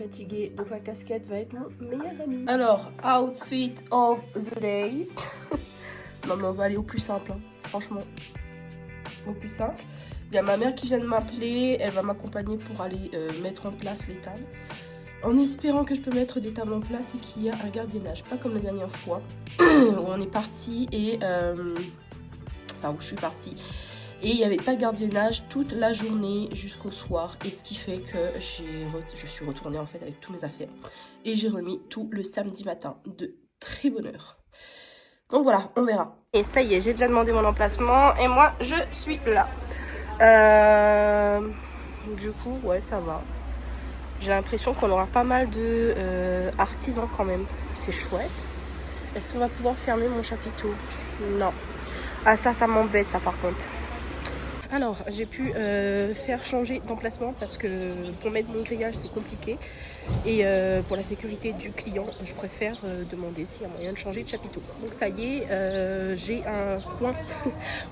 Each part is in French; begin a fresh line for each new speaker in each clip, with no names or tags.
fatiguée, donc la casquette va être mon meilleur ami.
Alors, outfit of the day. Non mais on va aller au plus simple, hein. Franchement. Au plus simple. Il y a ma mère qui vient de m'appeler, elle va m'accompagner pour aller mettre en place les tables. En espérant que je peux mettre des tables en place et qu'il y a un gardiennage. Pas comme la dernière fois où on est parti et... Enfin où je suis partie. Et il n'y avait pas de gardiennage toute la journée jusqu'au soir. Et ce qui fait que je suis retournée en fait avec toutes mes affaires. Et j'ai remis tout le samedi matin de très bonne heure. Donc voilà, on verra. Et ça y est, j'ai déjà demandé mon emplacement. Et moi, je suis là. Du coup, ouais, ça va. J'ai l'impression qu'on aura pas mal de artisans quand même. C'est chouette. Est-ce qu'on va pouvoir fermer mon chapiteau? Non. Ah ça m'embête ça par contre. Alors, j'ai pu faire changer d'emplacement parce que pour mettre mon grillage, c'est compliqué. Et pour la sécurité du client, je préfère demander s'il y a moyen de changer de chapiteau. Donc ça y est, j'ai un coin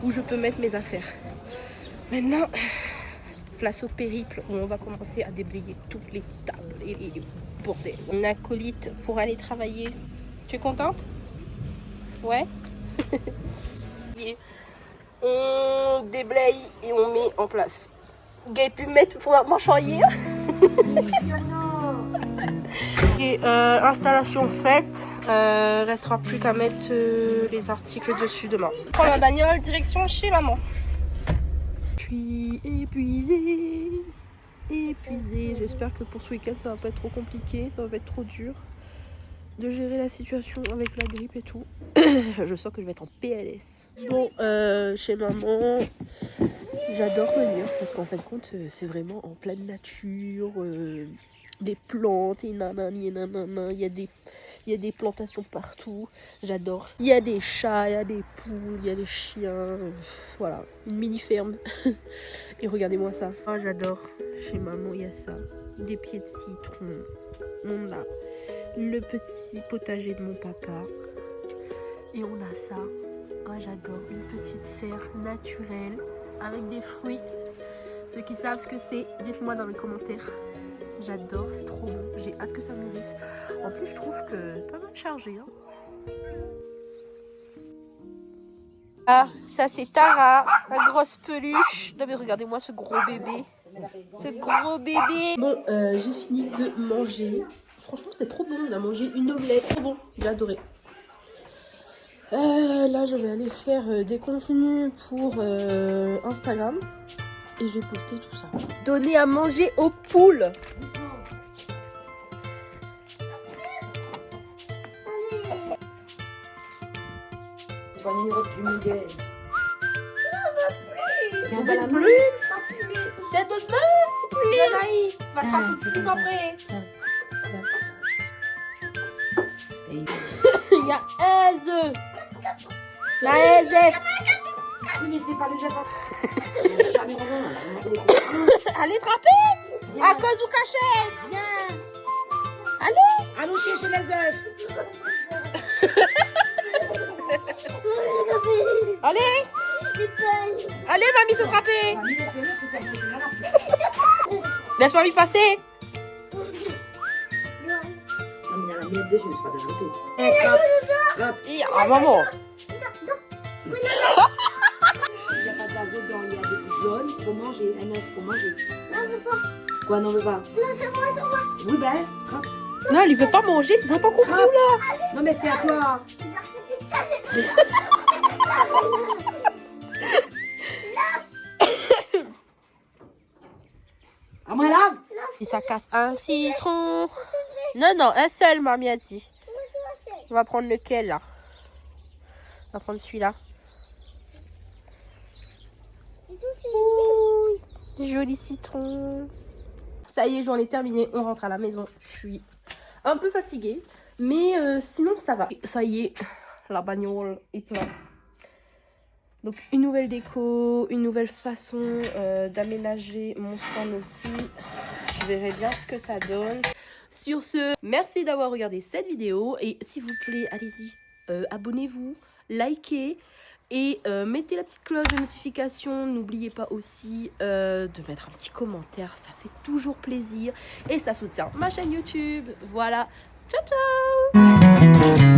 où je peux mettre mes affaires. Maintenant, place au périple où on va commencer à déblayer toutes les tables et les bordels. Une acolyte pour aller travailler. Tu es contente? Ouais. On déblaye et on met en place. Gay pu mettre pour m'enchailler. Et installation faite. Restera plus qu'à mettre les articles dessus demain. Je prends ma bagnole, direction chez maman. Je suis épuisée. J'espère que pour ce week-end ça va pas être trop compliqué, ça va pas être trop dur de gérer la situation avec la grippe et tout. Je sens que je vais être en PLS. Bon, chez maman, j'adore venir parce qu'en fin de compte, c'est vraiment en pleine nature, des plantes et nanani et nanana. Il y a des plantations partout. J'adore. Il y a des chats, il y a des poules, il y a des chiens. Voilà, une mini ferme. Et regardez-moi ça. Oh, j'adore. Chez maman, il y a ça. Des pieds de citron. On a le petit potager de mon papa. Et on a ça. Oh, j'adore. Une petite serre naturelle avec des fruits. Ceux qui savent ce que c'est, dites-moi dans les commentaires. J'adore, c'est trop bon. J'ai hâte que ça mûrisse. En plus, je trouve que pas mal chargé. Hein. Ah, ça c'est Tara, la grosse peluche. Non mais regardez-moi ce gros bébé. Ce gros bébé. Bon, j'ai fini de manger. Franchement, c'était trop bon. On a mangé une omelette. Trop bon, j'ai adoré. Là, je vais aller faire des contenus pour Instagram. Et je vais poster tout ça. Donner à manger aux poules.
Pas une autre plume de... Tiens,
Pas
la
de
main.
plume. Tiens, d'autres mains. Anaïs, va
Tiens,
t'attraper
fais
plus
comme ça.
après.
Tiens, tiens. Et...
Il y a Aise. La Aise.
Oui, mais c'est pas le Japon.
Allez, trapper. À cause ou caché.
Viens.
Allez.
Allons chercher les œufs.
Allez. Allez, mamie se trapper.
Mamie, laisse-le, que ça bouge là.
Laisse mamie passer.
Non, mais il y a la miette dessus, c'est pas de rajouter.
Ah, maman.
Il n'y a pas d'azote dedans, il y a des jaunes pour manger, un œuf pour manger.
Non, je veux pas.
Quoi, non, on veut pas?
Non, c'est moi.
Oui, ben, frappe.
Non, il veut pas manger, c'est sympa qu'on
Frappe. Non, mais c'est à toi. À moi, lave.
Et ça casse un citron. Non, non, un seul, mamie a dit. On va prendre lequel, là? On va prendre celui-là. Ouh, joli citron. Ça y est, j'en ai terminé. On rentre à la maison. Je suis un peu fatiguée. Mais sinon, ça va. Ça y est, la bagnole est pleine. Donc, une nouvelle déco, une nouvelle façon d'aménager mon stand aussi. Je verrai bien ce que ça donne. Sur ce, merci d'avoir regardé cette vidéo. Et s'il vous plaît, allez-y, abonnez-vous, likez.
Et mettez la petite cloche de notification. N'oubliez pas aussi de mettre un petit commentaire. Ça fait toujours plaisir. Et ça soutient ma chaîne YouTube. Voilà. Ciao, ciao!